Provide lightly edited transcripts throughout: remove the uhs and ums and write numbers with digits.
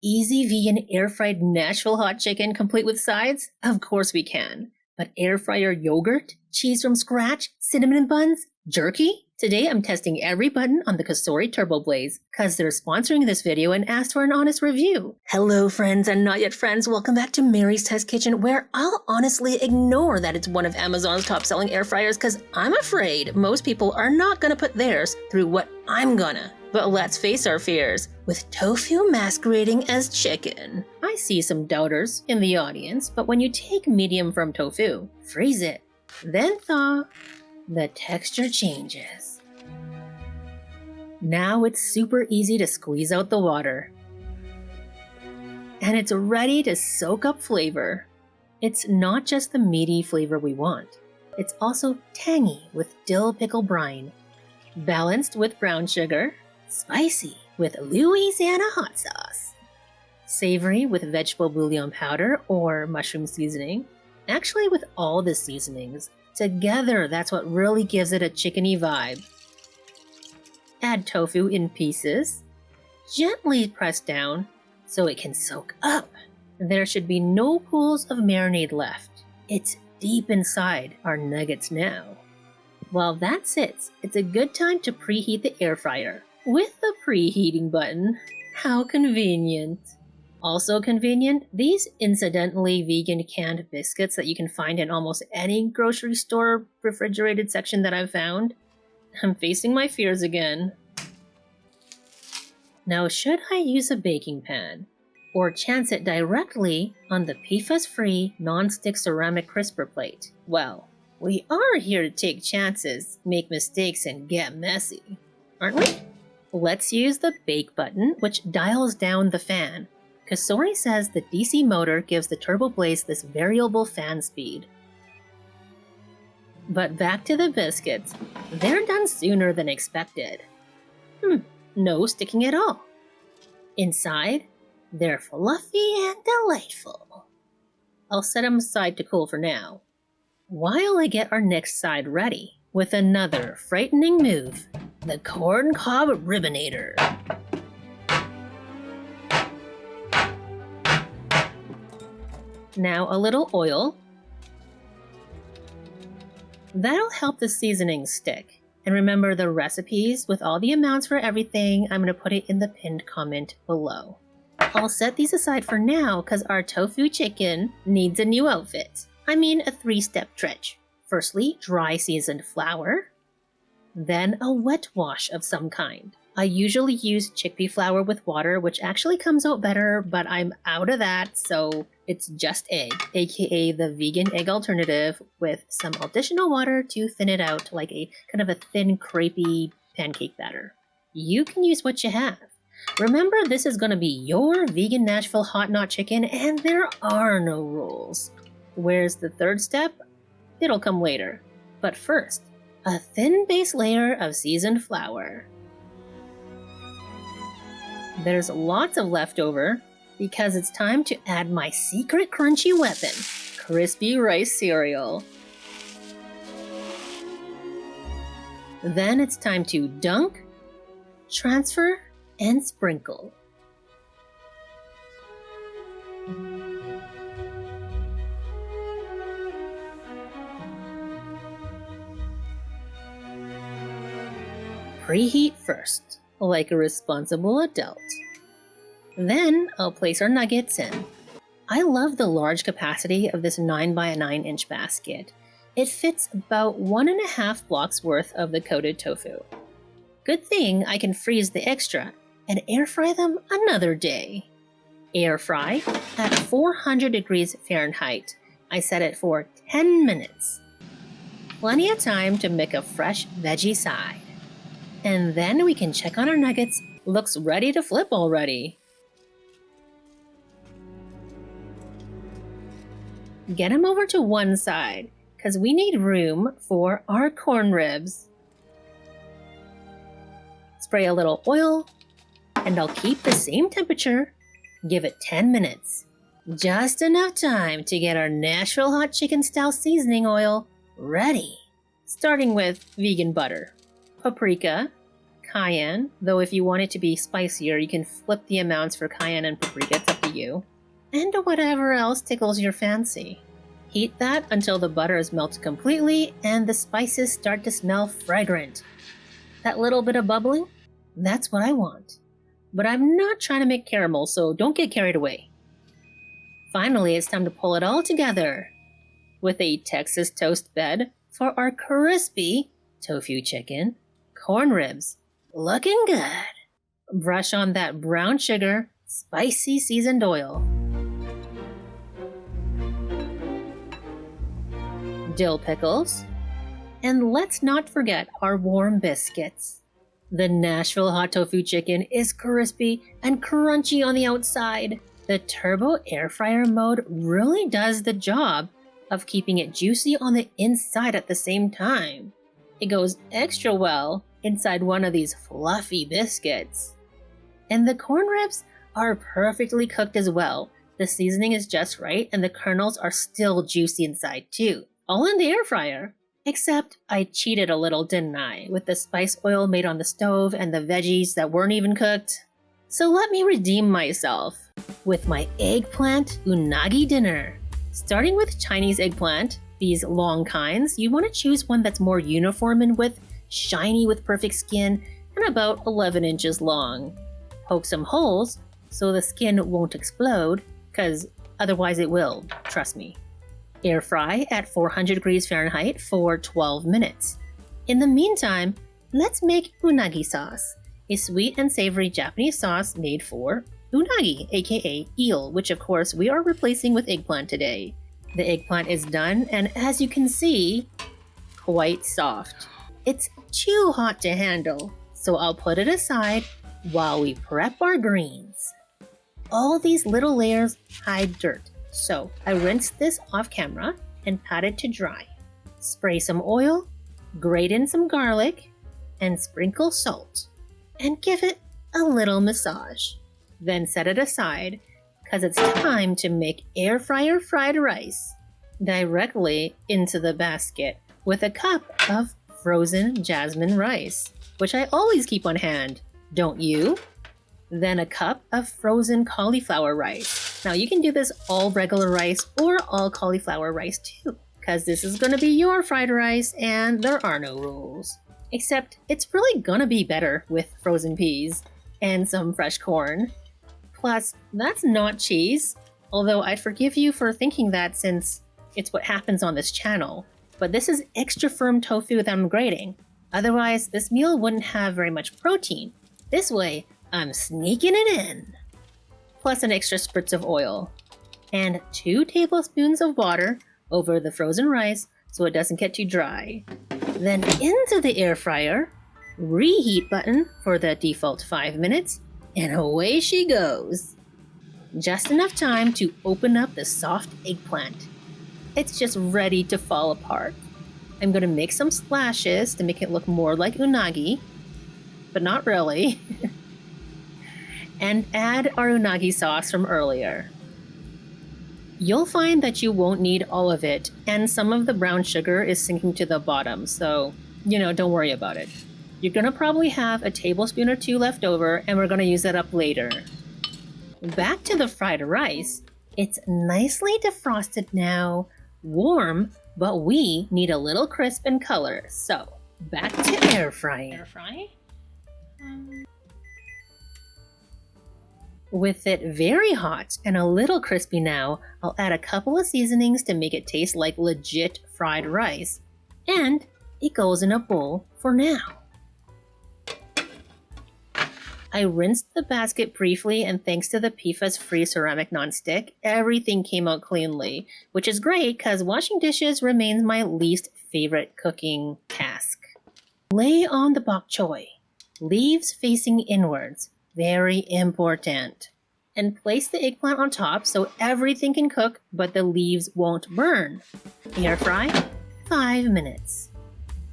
Easy vegan air-fried Nashville hot chicken complete with sides? Of course we can. But air fryer yogurt? Cheese from scratch? Cinnamon buns? Jerky? Today I'm testing every button on the Cosori TurboBlaze, cause they're sponsoring this video and asked for an honest review. Hello friends and not yet friends, welcome back to Mary's Test Kitchen, where I'll honestly ignore that it's one of Amazon's top selling air fryers cause I'm afraid most people are not gonna put theirs through what I'm gonna. But let's face our fears, with tofu masquerading as chicken. I see some doubters in the audience, but when you take medium from tofu, freeze it, then thaw, the texture changes. Now it's super easy to squeeze out the water. And it's ready to soak up flavor. It's not just the meaty flavor we want. It's also tangy with dill pickle brine, balanced with brown sugar, spicy with Louisiana hot sauce, savory with vegetable bouillon powder or mushroom seasoning. Actually, with all the seasonings, together that's what really gives it a chickeny vibe. Add tofu in pieces, gently press down so it can soak up. There should be no pools of marinade left. It's deep inside our nuggets now. While that sits, it's a good time to preheat the air fryer. With the preheating button. How convenient. Also convenient, these incidentally vegan canned biscuits that you can find in almost any grocery store refrigerated section that I've found. I'm facing my fears again. Now, should I use a baking pan or chance it directly on the PFAS-free non-stick ceramic crisper plate? Well, we are here to take chances, make mistakes, and get messy, aren't we? Let's use the bake button, which dials down the fan. Cosori says the DC motor gives the TurboBlaze this variable fan speed. But back to the biscuits. They're done sooner than expected. No sticking at all. Inside, they're fluffy and delightful. I'll set them aside to cool for now, while I get our next side ready with another frightening move. The corn cob ribbinator. Now a little oil. That'll help the seasoning stick. And remember the recipes with all the amounts for everything, I'm going to put it in the pinned comment below. I'll set these aside for now because our tofu chicken needs a new outfit. I mean a 3-step dredge. Firstly, dry seasoned flour. Then a wet wash of some kind. I usually use chickpea flour with water, which actually comes out better, but I'm out of that, so it's just egg, aka the vegan egg alternative, with some additional water to thin it out like a kind of a thin, crepey pancake batter. You can use what you have. Remember, this is going to be your vegan Nashville hot knot chicken, and there are no rules. Where's the third step? It'll come later. But first, a thin base layer of seasoned flour. There's lots of leftover because it's time to add my secret crunchy weapon, crispy rice cereal. Then it's time to dunk, transfer, and sprinkle. Preheat first, like a responsible adult. Then I'll place our nuggets in. I love the large capacity of this 9 by 9 inch basket. It fits about 1.5 blocks worth of the coated tofu. Good thing I can freeze the extra and air fry them another day. Air fry at 400 degrees Fahrenheit. I set it for 10 minutes. Plenty of time to make a fresh veggie side. And then we can check on our nuggets. Looks ready to flip already. Get them over to one side, because we need room for our corn ribs. Spray a little oil, and I'll keep the same temperature. Give it 10 minutes. Just enough time to get our Nashville hot chicken style seasoning oil ready. Starting with vegan butter, paprika, cayenne, though if you want it to be spicier, you can flip the amounts for cayenne and paprika, it's up to you. And whatever else tickles your fancy. Heat that until the butter is melted completely and the spices start to smell fragrant. That little bit of bubbling? That's what I want. But I'm not trying to make caramel, so don't get carried away. Finally, it's time to pull it all together with a Texas toast bed for our crispy tofu chicken corn ribs. Looking good. Brush on that brown sugar, spicy seasoned oil. Dill pickles. And let's not forget our warm biscuits. The Nashville hot tofu chicken is crispy and crunchy on the outside. The turbo air fryer mode really does the job of keeping it juicy on the inside at the same time. It goes extra well inside one of these fluffy biscuits. And the corn ribs are perfectly cooked as well. The seasoning is just right and the kernels are still juicy inside too. All in the air fryer. Except I cheated a little, didn't I? With the spice oil made on the stove and the veggies that weren't even cooked. So let me redeem myself with my eggplant unagi dinner. Starting with Chinese eggplant, these long kinds, you want to choose one that's more uniform in width, shiny with perfect skin, and about 11 inches long. Poke some holes so the skin won't explode, because otherwise it will, trust me. Air fry at 400 degrees Fahrenheit for 12 minutes. In the meantime, let's make unagi sauce, a sweet and savory Japanese sauce made for unagi, aka eel, which of course we are replacing with eggplant today. The eggplant is done and as you can see, quite soft. It's too hot to handle, so I'll put it aside while we prep our greens. All these little layers hide dirt. So I rinsed this off camera and pat it to dry. Spray some oil, grate in some garlic, and sprinkle salt. And give it a little massage. Then set it aside, because it's time to make air fryer fried rice. Directly into the basket with a cup of frozen jasmine rice, which I always keep on hand, don't you? Then a cup of frozen cauliflower rice. Now you can do this all regular rice or all cauliflower rice too, because this is going to be your fried rice and there are no rules. Except it's really going to be better with frozen peas and some fresh corn. Plus, that's not cheese, although I'd forgive you for thinking that since it's what happens on this channel. But this is extra firm tofu that I'm grating. Otherwise, this meal wouldn't have very much protein. This way, I'm sneaking it in. Plus an extra spritz of oil. And 2 tablespoons of water over the frozen rice so it doesn't get too dry. Then into the air fryer, reheat button for the default 5 minutes, and away she goes. Just enough time to open up the soft eggplant. It's just ready to fall apart. I'm going to make some splashes to make it look more like unagi, but not really. And add our unagi sauce from earlier. You'll find that you won't need all of it, and some of the brown sugar is sinking to the bottom, so, don't worry about it. You're gonna probably have a tablespoon or 2 left over, and we're gonna use that up later. Back to the fried rice. It's nicely defrosted now, warm, but we need a little crisp and color, so back to air frying. Air fry? With it very hot and a little crispy now, I'll add a couple of seasonings to make it taste like legit fried rice. And it goes in a bowl for now. I rinsed the basket briefly and thanks to the PFAS-free ceramic nonstick, everything came out cleanly, which is great because washing dishes remains my least favorite cooking task. Lay on the bok choy, leaves facing inwards. Very important. And place the eggplant on top so everything can cook but the leaves won't burn. Air fry, 5 minutes.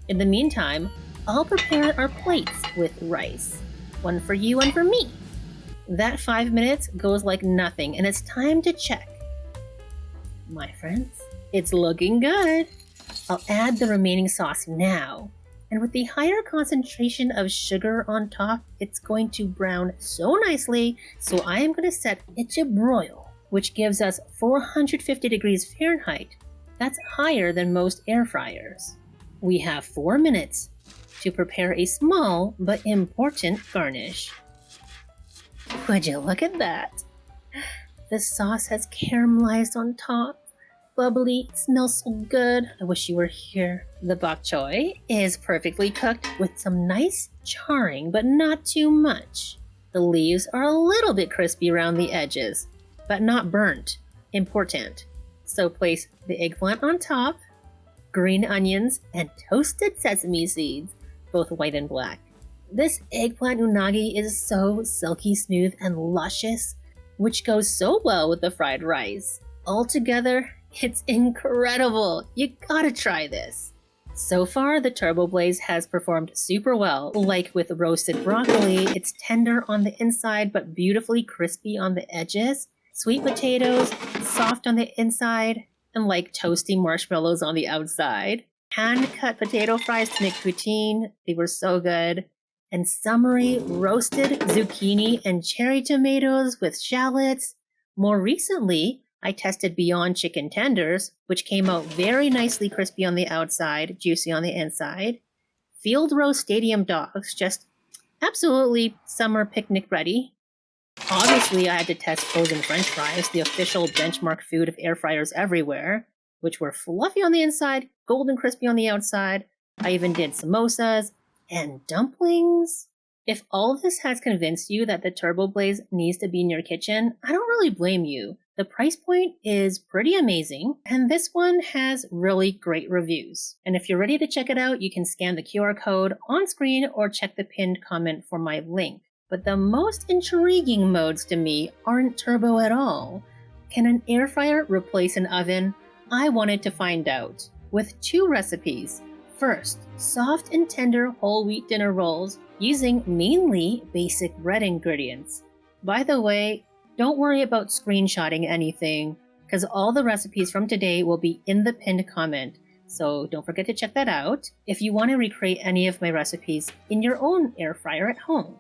In the meantime, I'll prepare our plates with rice. One for you, one for me. That 5 minutes goes like nothing and it's time to check. My friends, it's looking good. I'll add the remaining sauce now. And with the higher concentration of sugar on top, it's going to brown so nicely, so I am going to set it to broil, which gives us 450 degrees Fahrenheit. That's higher than most air fryers. We have 4 minutes to prepare a small but important garnish. Would you look at that? The sauce has caramelized on top. Bubbly, it smells so good. I wish you were here. The bok choy is perfectly cooked with some nice charring, but not too much. The leaves are a little bit crispy around the edges, but not burnt. Important. So place the eggplant on top, green onions, and toasted sesame seeds, both white and black. This eggplant unagi is so silky smooth and luscious, which goes so well with the fried rice. Altogether, it's incredible. You gotta try this. So far, the TurboBlaze has performed super well. Like with roasted broccoli, it's tender on the inside but beautifully crispy on the edges. Sweet potatoes, soft on the inside, and like toasty marshmallows on the outside. Hand-cut potato fries to make poutine. They were so good. And summery roasted zucchini and cherry tomatoes with shallots. More recently, I tested Beyond Ckn Tenders, which came out very nicely crispy on the outside, juicy on the inside. Field roast stadium dogs, just absolutely summer picnic ready. Obviously, I had to test frozen french fries, the official benchmark food of air fryers everywhere, which were fluffy on the inside, golden crispy on the outside. I even did samosas and dumplings. If all of this has convinced you that the TurboBlaze needs to be in your kitchen, I don't really blame you. The price point is pretty amazing, and this one has really great reviews. And if you're ready to check it out, you can scan the QR code on screen or check the pinned comment for my link. But the most intriguing modes to me aren't turbo at all. Can an air fryer replace an oven? I wanted to find out, with 2 recipes. First, soft and tender whole wheat dinner rolls using mainly basic bread ingredients. By the way, don't worry about screenshotting anything, because all the recipes from today will be in the pinned comment, so don't forget to check that out if you want to recreate any of my recipes in your own air fryer at home.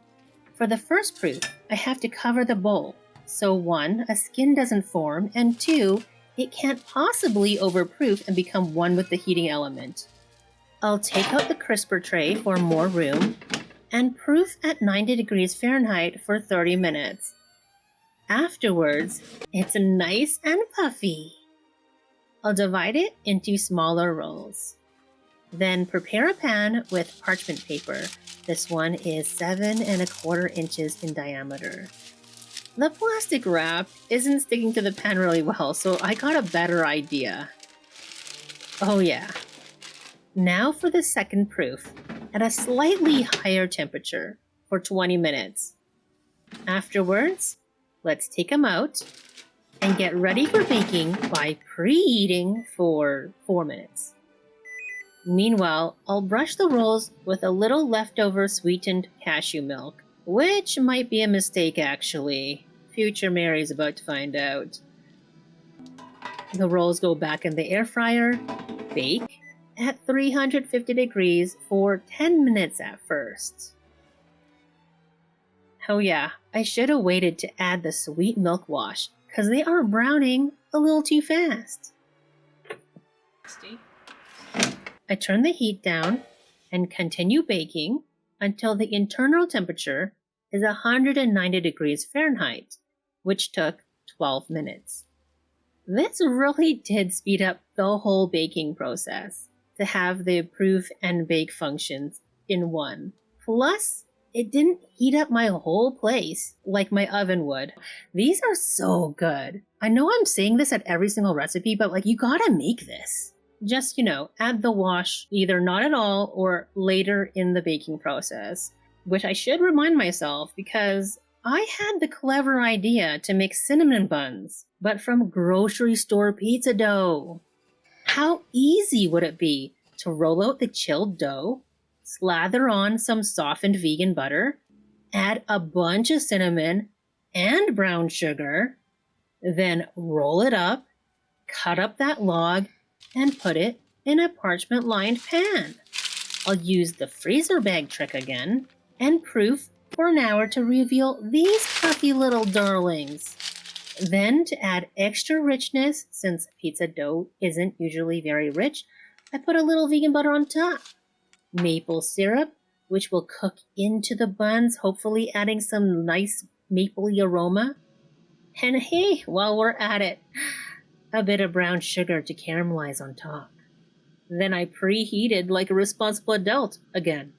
For the first proof, I have to cover the bowl, so 1, a skin doesn't form, and 2, it can't possibly overproof and become one with the heating element. I'll take out the crisper tray for more room and proof at 90 degrees Fahrenheit for 30 minutes. Afterwards, it's nice and puffy. I'll divide it into smaller rolls. Then prepare a pan with parchment paper. This one is 7 1/4 inches in diameter. The plastic wrap isn't sticking to the pan really well, so I got a better idea. Oh yeah. Now for the second proof, at a slightly higher temperature for 20 minutes. Afterwards, let's take them out and get ready for baking by preheating for 4 minutes. Meanwhile, I'll brush the rolls with a little leftover sweetened cashew milk, which might be a mistake actually. Future Mary's about to find out. The rolls go back in the air fryer, bake at 350 degrees for 10 minutes at first. Oh yeah, I should have waited to add the sweet milk wash, because they are browning a little too fast. I turn the heat down and continue baking until the internal temperature is 190 degrees Fahrenheit, which took 12 minutes. This really did speed up the whole baking process to have the proof and bake functions in one. Plus, it didn't heat up my whole place like my oven would. These are so good. I know I'm saying this at every single recipe, but you gotta make this. Just, add the wash either not at all or later in the baking process, which I should remind myself because I had the clever idea to make cinnamon buns, but from grocery store pizza dough. How easy would it be to roll out the chilled dough, slather on some softened vegan butter, add a bunch of cinnamon and brown sugar, then roll it up, cut up that log, and put it in a parchment-lined pan. I'll use the freezer bag trick again and proof for an hour to reveal these puffy little darlings. Then, to add extra richness, since pizza dough isn't usually very rich, I put a little vegan butter on top. Maple syrup, which will cook into the buns, hopefully adding some nice mapley aroma. And hey, while we're at it, a bit of brown sugar to caramelize on top. Then I preheated like a responsible adult again,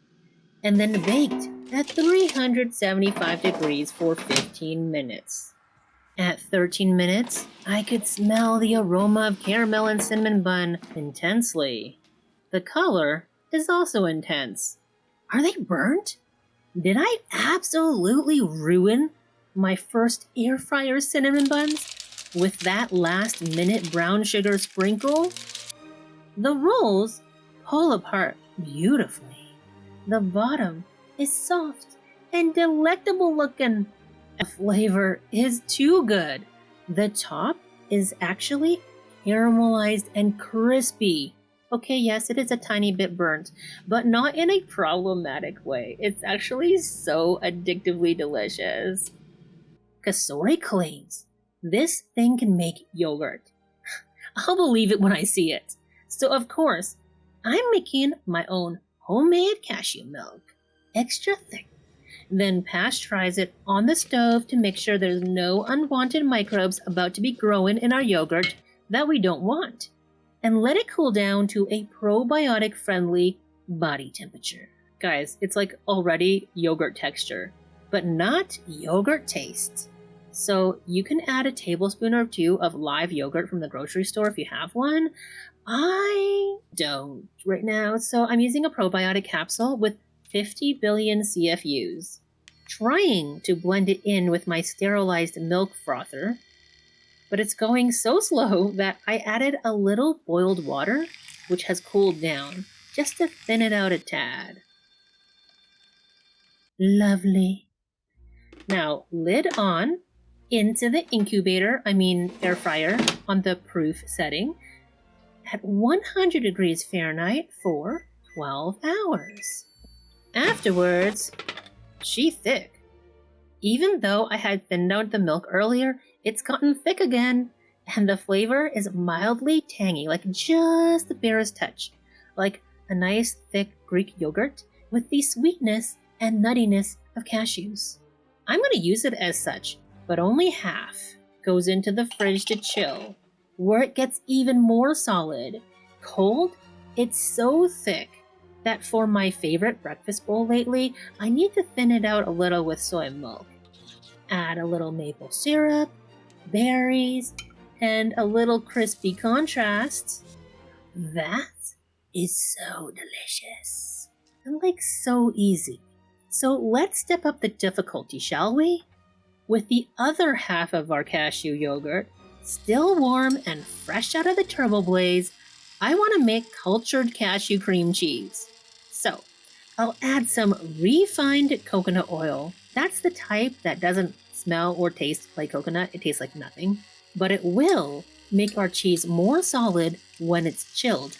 and then baked at 375 degrees for 15 minutes. At 13 minutes, I could smell the aroma of caramel and cinnamon bun intensely. The color is also intense. Are they burnt? Did I absolutely ruin my first air fryer cinnamon buns with that last minute brown sugar sprinkle? The rolls pull apart beautifully. The bottom is soft and delectable looking. The flavor is too good. The top is actually caramelized and crispy. Okay, yes, it is a tiny bit burnt, but not in a problematic way. It's actually so addictively delicious. Cosori claims this thing can make yogurt. I'll believe it when I see it. So of course, I'm making my own homemade cashew milk, extra thick. Then pasteurize it on the stove to make sure there's no unwanted microbes about to be growing in our yogurt that we don't want. And let it cool down to a probiotic-friendly body temperature. Guys, it's like already yogurt texture, but not yogurt taste. So you can add a tablespoon or two of live yogurt from the grocery store if you have one. I don't right now, so I'm using a probiotic capsule with 50 billion CFUs, trying to blend it in with my sterilized milk frother, but it's going so slow that I added a little boiled water, which has cooled down, just to thin it out a tad. Lovely. Now, lid on, into the air fryer on the proof setting at 100 degrees Fahrenheit for 12 hours. Afterwards, she's thick. Even though I had thinned out the milk earlier, it's gotten thick again, and the flavor is mildly tangy, like just the barest touch, like a nice thick Greek yogurt with the sweetness and nuttiness of cashews. I'm going to use it as such, but only half goes into the fridge to chill, where it gets even more solid. Cold, it's so thick that for my favorite breakfast bowl lately, I need to thin it out a little with soy milk. Add a little maple syrup, berries, and a little crispy contrast. That is so delicious and like so easy. So let's step up the difficulty, shall we? With the other half of our cashew yogurt, still warm and fresh out of the TurboBlaze, I want to make cultured cashew cream cheese. So, I'll add some refined coconut oil. That's the type that doesn't smell or taste like coconut. It tastes like nothing. But it will make our cheese more solid when it's chilled.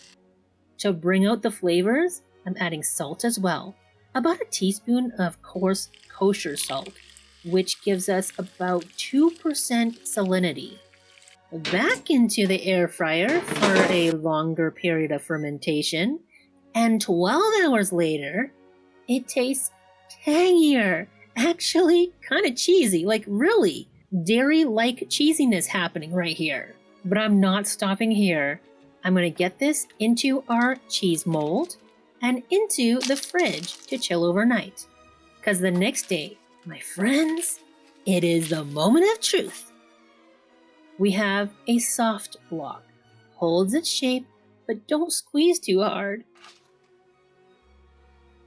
To bring out the flavors, I'm adding salt as well. About a teaspoon of coarse kosher salt, which gives us about 2% salinity. Back into the air fryer for a longer period of fermentation, and 12 hours later, it tastes tangier, actually kind of cheesy, like really dairy-like cheesiness happening right here. But I'm not stopping here. I'm going to get this into our cheese mold and into the fridge to chill overnight. Because the next day, my friends, it is the moment of truth. We have a soft block. Holds its shape, but don't squeeze too hard.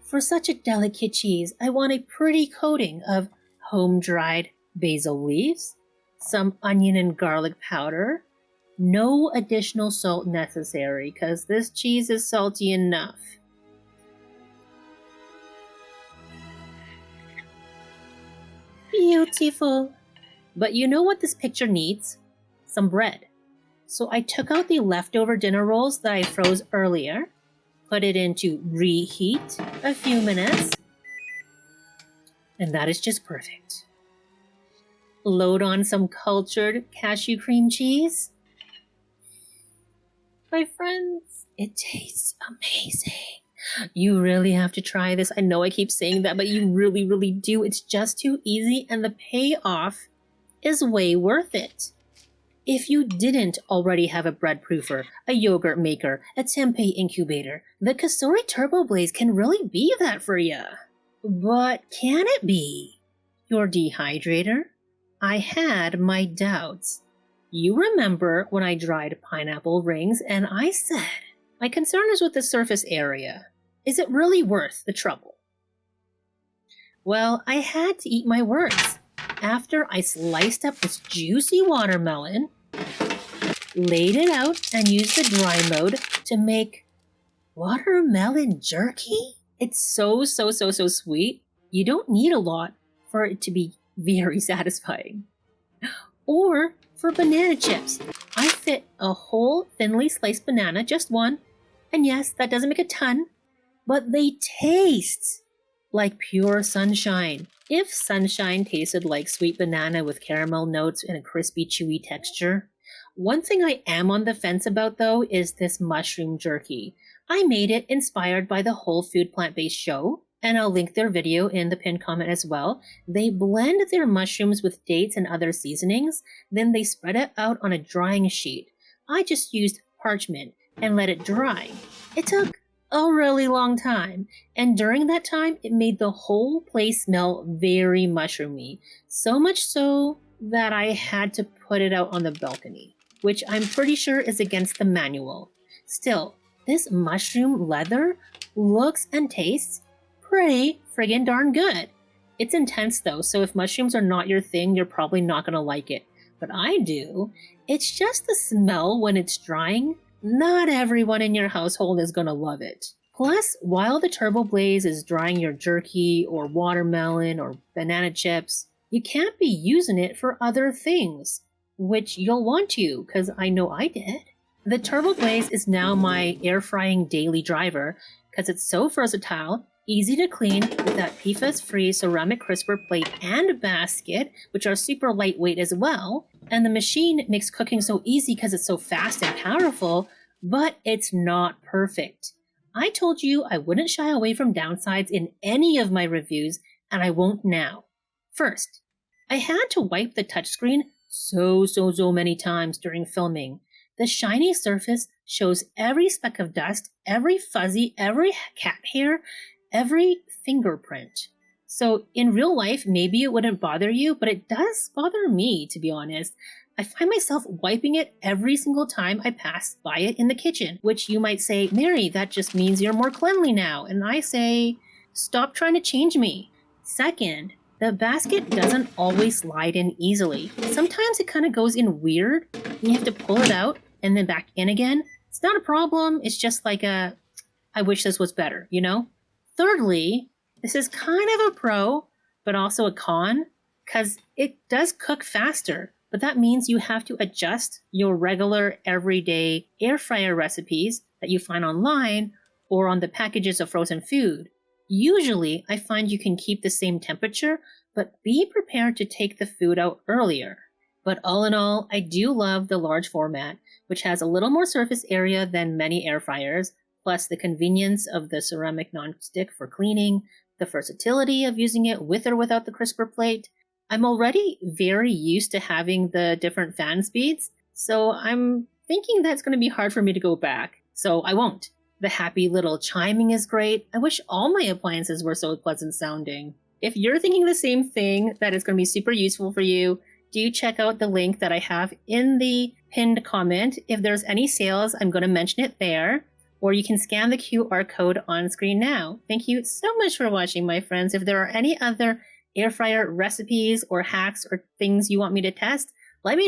For such a delicate cheese, I want a pretty coating of home-dried basil leaves, some onion and garlic powder. No additional salt necessary, because this cheese is salty enough. Beautiful. But you know what this picture needs? Some bread. So I took out the leftover dinner rolls that I froze earlier, put it into reheat a few minutes, and that is just perfect. Load on some cultured cashew cream cheese. My friends, it tastes amazing. You really have to try this. I know I keep saying that, but you really, really do. It's just too easy, and the payoff is way worth it. If you didn't already have a bread proofer, a yogurt maker, a tempeh incubator, the Cosori TurboBlaze can really be that for you. But can it be your dehydrator? I had my doubts. You remember when I dried pineapple rings and I said, my concern is with the surface area. Is it really worth the trouble? Well, I had to eat my words. After I sliced up this juicy watermelon, laid it out, and used the dry mode to make watermelon jerky? It's so sweet. You don't need a lot for it to be very satisfying. Or for banana chips. I fit a whole thinly sliced banana, just one. And yes, that doesn't make a ton, but they taste like pure sunshine. If sunshine tasted like sweet banana with caramel notes and a crispy, chewy texture. One thing I am on the fence about, though, is this mushroom jerky. I made it inspired by the Whole Food Plant-Based show, and I'll link their video in the pinned comment as well. They blend their mushrooms with dates and other seasonings, then they spread it out on a drying sheet. I just used parchment and let it dry. It took a really long time, and during that time, it made the whole place smell very mushroomy. So much so that I had to put it out on the balcony, which I'm pretty sure is against the manual. Still, this mushroom leather looks and tastes pretty friggin' darn good. It's intense though, so if mushrooms are not your thing, you're probably not gonna like it. But I do. It's just the smell when it's drying. Not everyone in your household is gonna love it. Plus, while the TurboBlaze is drying your jerky or watermelon or banana chips, you can't be using it for other things, which you'll want to, because I know I did. The TurboBlaze is now my air frying daily driver because it's so versatile, easy to clean with that PFAS-free ceramic crisper plate and basket, which are super lightweight as well. And the machine makes cooking so easy because it's so fast and powerful, but it's not perfect. I told you I wouldn't shy away from downsides in any of my reviews, and I won't now. First, I had to wipe the touchscreen so many times during filming. The shiny surface shows every speck of dust, every fuzzy, every cat hair, every fingerprint. So in real life, maybe it wouldn't bother you, but it does bother me, to be honest. I find myself wiping it every single time I pass by it in the kitchen, which you might say, Mary, that just means you're more cleanly now. And I say, stop trying to change me. Second, the basket doesn't always slide in easily. Sometimes it kind of goes in weird. You have to pull it out and then back in again. It's not a problem. It's just like I wish this was better, you know? Thirdly, this is kind of a pro, but also a con, because it does cook faster. But that means you have to adjust your regular everyday air fryer recipes that you find online or on the packages of frozen food. Usually, I find you can keep the same temperature, but be prepared to take the food out earlier. But all in all, I do love the large format, which has a little more surface area than many air fryers, plus the convenience of the ceramic nonstick for cleaning, the versatility of using it with or without the crisper plate. I'm already very used to having the different fan speeds, so I'm thinking that's going to be hard for me to go back. So I won't. The happy little chiming is great. I wish all my appliances were so pleasant sounding. If you're thinking the same thing, that it's going to be super useful for you, do check out the link that I have in the pinned comment. If there's any sales, I'm going to mention it there. Or you can scan the QR code on screen now. Thank you so much for watching, my friends. If there are any other air fryer recipes or hacks or things you want me to test,